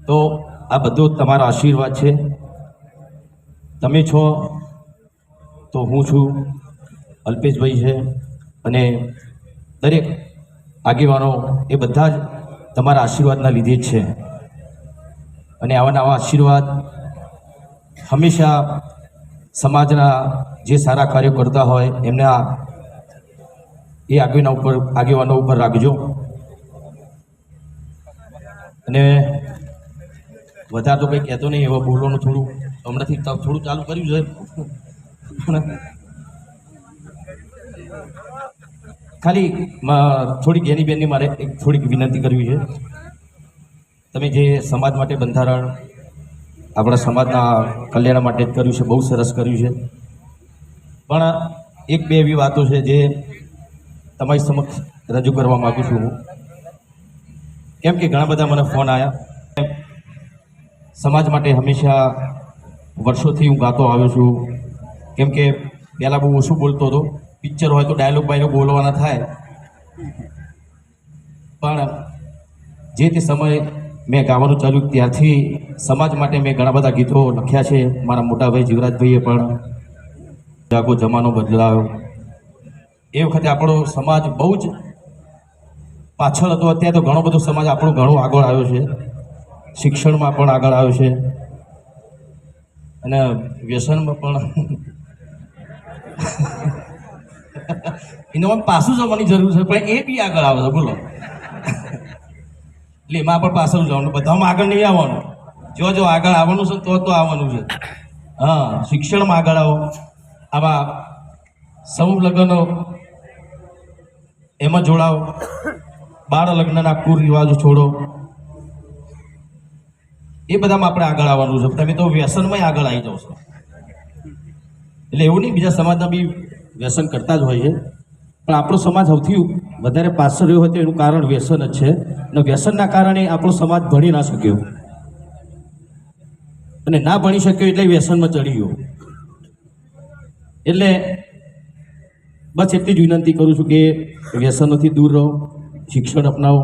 તો આ બધું તમારા આશીર્વાદ છે. તમે છો તો હું છું, અલ્પેશભાઈ છે અને દરેક આગેવાનો એ બધા જ તમારા આશીર્વાદના લીધે જ છે. અને આવા નવા આશીર્વાદ હંમેશા સમાજના જે સારા કાર્યો કરતા હોય એમના એ આગેવાનો ઉપર રાખજો. અને વધારે તો કંઈ કહેતો નહીં, એવા બોલવાનું થોડું હમણાંથી થોડું ચાલુ કર્યું છે. ખાલી થોડીક એની બેનની મારે એક થોડીક વિનંતી કરવી છે. તમે જે સમાજ માટે બંધારણ આપણા સમાજના કલ્યાણ માટે જ કર્યું છે, બહુ સરસ કર્યું છે. પણ એક બે એવી વાતો છે જે તમારી સમક્ષ રજૂ કરવા માગું છું હું. કેમ કે ઘણા બધા મને ફોન આવ્યા. સમાજ માટે હંમેશા વર્ષોથી હું ગાતો આવ્યો છું. કેમ કે પહેલાં બહુ ઓછું બોલતો હતો. પિક્ચર હોય તો ડાયલોગ બોલવાના થાય, પણ જે તે સમયે મેં ગાવાનું ચાલુ ત્યારથી સમાજ માટે મેં ઘણા બધા ગીતો લખ્યા છે. મારા મોટા ભાઈ જીવરાજભાઈએ પણ જાગો જમાનો બદલાયો, એ વખતે આપણો સમાજ બહુ જ પાછળ હતો. અત્યારે તો ઘણો બધો સમાજ આપણો ઘણો આગળ આવ્યો છે, શિક્ષણમાં પણ આગળ આવ્યો છે અને વ્યસનમાં પણ. એનો પાછું જવાની જરૂર છે, પણ એ બી આગળ આવે છે. બોલો, એટલે એમાં પણ પાછળ જવાનું, બધામાં આગળ નહીં આવવાનું. જો આગળ આવવાનું છે તો આવવાનું છે. હા, શિક્ષણમાં આગળ આવો, આવા સમૂહ લગ્નો એમાં જોડાઓ, બાળ લગ્નના કુરિવાજો છોડો, એ બધામાં આપણે આગળ આવવાનું છે. તમે તો વ્યસનમાં આગળ આવી જાઓ છો. એટલે એવું નહીં, બીજા સમાજના બી વ્યસન કરતા જ હોય છે, પણ આપણો સમાજ સૌથી વધારે પાછળ રહ્યો હોય તો એનું કારણ વ્યસન જ છે. અને વ્યસનના કારણે આપણો સમાજ ભણી ના શક્યો, અને ના ભણી શક્યો એટલે વ્યસનમાં ચડી ગયો. એટલે બસ એટલી જ વિનંતી કરું છું કે વ્યસનોથી દૂર રહો, શિક્ષણ અપનાવો.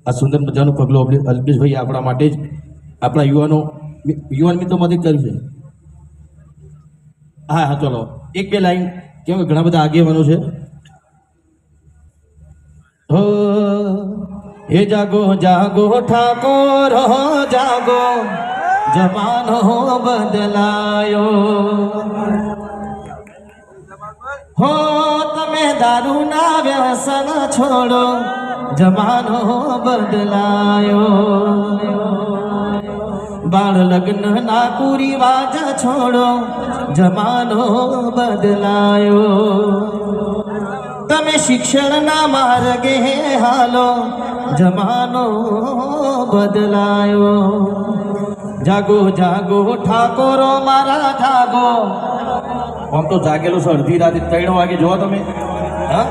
આ સુંદર મજાનું પગલું અલ્પેશભાઈ આપણા માટે જ, આપણા યુવાન મિત્રો માટે કર્યું છે. હા હા, ચલો એક બે લાઈન, કેમ કે ઘણા બધા આગેવાનો છે. હો એ જાગો જાગો ઠાકોર હો જાગો, જમાનો બદલાયો. હો તમે દારૂના વ્યસન છોડો, જમાનો બદલાયો. બાળ લગ્ન ના કુરિવાજ છોડો, જમાનો બદલાયો. તમે શિક્ષણના માર્ગે હાલો, જમાનો બદલાયો. જાગો જાગો ઠાકોરો મારા જાગો. આમ તો જાગેલો છો અડધી રાતે 3 વાગે, જોવો તમે. હા,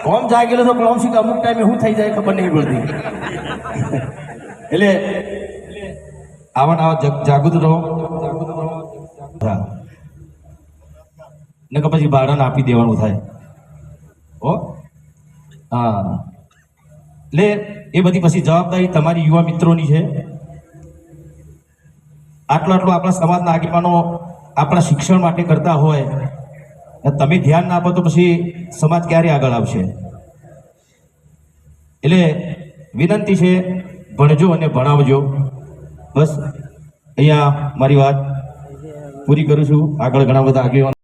કોમ જાગેલો છો, પણ આમ અમુક ટાઈમે શું થઈ જાય ખબર નહીં પડતી. એટલે આવા જાગૃત રહો. ને કે પછી ભાડાને આપી દેવાનું થાય. ઓ હા, એટલે એ બધી પછી જવાબદારી તમારી યુવા મિત્રોની છે. આટલું આપણા સમાજના આગેવાનો આપણા શિક્ષણ માટે કરતા હોય, તમે ધ્યાન ના આપો તો પછી સમાજ ક્યારે આગળ આવશે? એટલે વિનંતી છે, ભણજો અને ભણાવજો. બસ અહીંયા મારી વાત પૂરી કરું છું. આગળ ઘણા બધા આગેવાનો